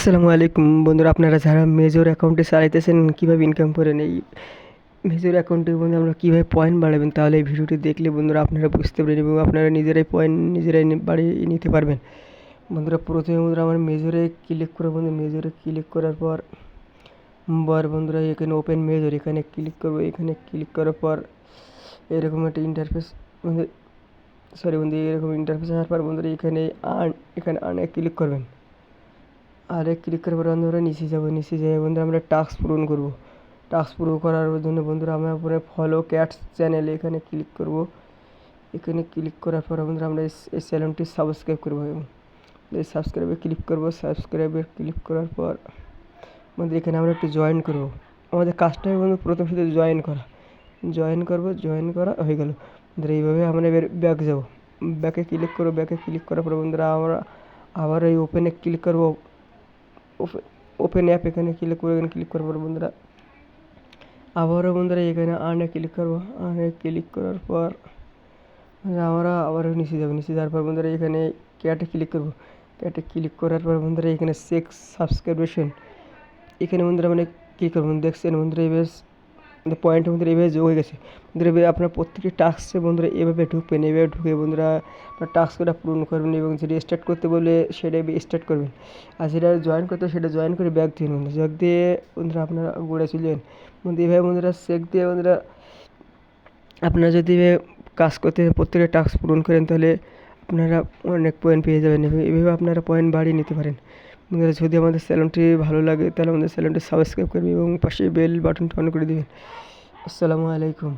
আসসালামু আলাইকুম বন্ধুরা, আপনারা যারা মেজর অ্যাকাউন্টে চালাইতেছেন কীভাবে ইনকাম করেন, এই মেজর অ্যাকাউন্টে বন্ধু আমরা কীভাবে পয়েন্ট বাড়াবেন, তাহলে এই ভিডিওটি দেখলে বন্ধুরা আপনারা বুঝতে পারবেন এবং আপনারা নিজেরাই পয়েন্ট নিজেরাই বাড়িয়ে নিতে পারবেন। বন্ধুরা প্রথমে বন্ধুরা আমার মেজরে ক্লিক করে বন্ধু মেজরে ক্লিক করার পর বন্ধুরা এখানে ওপেন মেজর এখানে ক্লিক করবো। এখানে ক্লিক করার পর এরকম একটা ইন্টারফেস বন্ধু এরকম ইন্টারফেস আসার পর বন্ধুরা এখানে আর্নে ক্লিক করবেন। আরে ক্লিক করার পর আমরা নিচে যাই বন্ধুরা আমরা টাস্ক পূরণ করব। টাস্ক পূরণ করার জন্য বন্ধুরা আমরা উপরে ফলো ক্যাটস চ্যানেল এখানে ক্লিক করব। এখানে ক্লিক করার পর বন্ধুরা আমরা এই চ্যানেলটি সাবস্ক্রাইব করবো এবং এই সাবস্ক্রাইবে ক্লিক করব। সাবস্ক্রাইবে ক্লিক করার পর বন্ধুরা এখানে আমরা একটু জয়েন করব। আমাদের কাজটা হবে বন্ধু প্রথম শুধু জয়েন করা। জয়েন করা হয়ে গেল বন্ধুরা। এইভাবে আমরা এবার ব্যাক যাব। ব্যাকে ক্লিক করবো। ব্যাকে ক্লিক করার পর বন্ধুরা আমরা আবার এই ওপেনে ক্লিক করব। ওপেন অ্যাপ এখানে ক্লিক করার পর বন্ধুরা আবারও বন্ধুরা এখানে আর্নে ক্লিক করবো। আর্নে ক্লিক করার পর আমরা আবারও নিচে যাওয়ার পর বন্ধুরা এখানে ক্যাটে ক্লিক করবো। ক্যাটে ক্লিক করার পর বন্ধুরা এখানে চেক সাবস্ক্রিপশন এখানে বন্ধুরা মানে কী করবো দেখছেন বন্ধুরা এবার পয়েন্টের বন্ধুরা এভাবে যোগ হয়ে গেছে। বন্ধুরা এবার আপনার প্রত্যেকটি টাস্কে বন্ধুরা এভাবে ঢুকবেন। এভাবে ঢুকে বন্ধুরা আপনার টাস্কটা পূরণ করবেন এবং যেটা স্টার্ট করতে বলে সেটা স্টার্ট করবেন। আর যেটা জয়েন করতে সেটা জয়েন করে ব্যাক দিন বন্ধু। ব্যাক দিয়ে বন্ধুরা আপনারা ঘুরে চলে যাবেন বন্ধু। এভাবে বন্ধুরা চেক দিয়ে বন্ধুরা আপনারা যদি কাজ করতে প্রত্যেকটা টাস্ক পূরণ করেন তাহলে আপনারা অনেক পয়েন্ট পেয়ে যাবেন এবং এভাবে আপনারা পয়েন্ট বাড়িয়ে নিতে পারেন। বন্ধুরা যদি আমাদের চ্যানেলটি ভালো লাগে তাহলে আমাদের চ্যানেলটি সাবস্ক্রাইব করবেন এবং পাশে বেল বাটনটি অন করে দেবেন। আসসালামু আলাইকুম।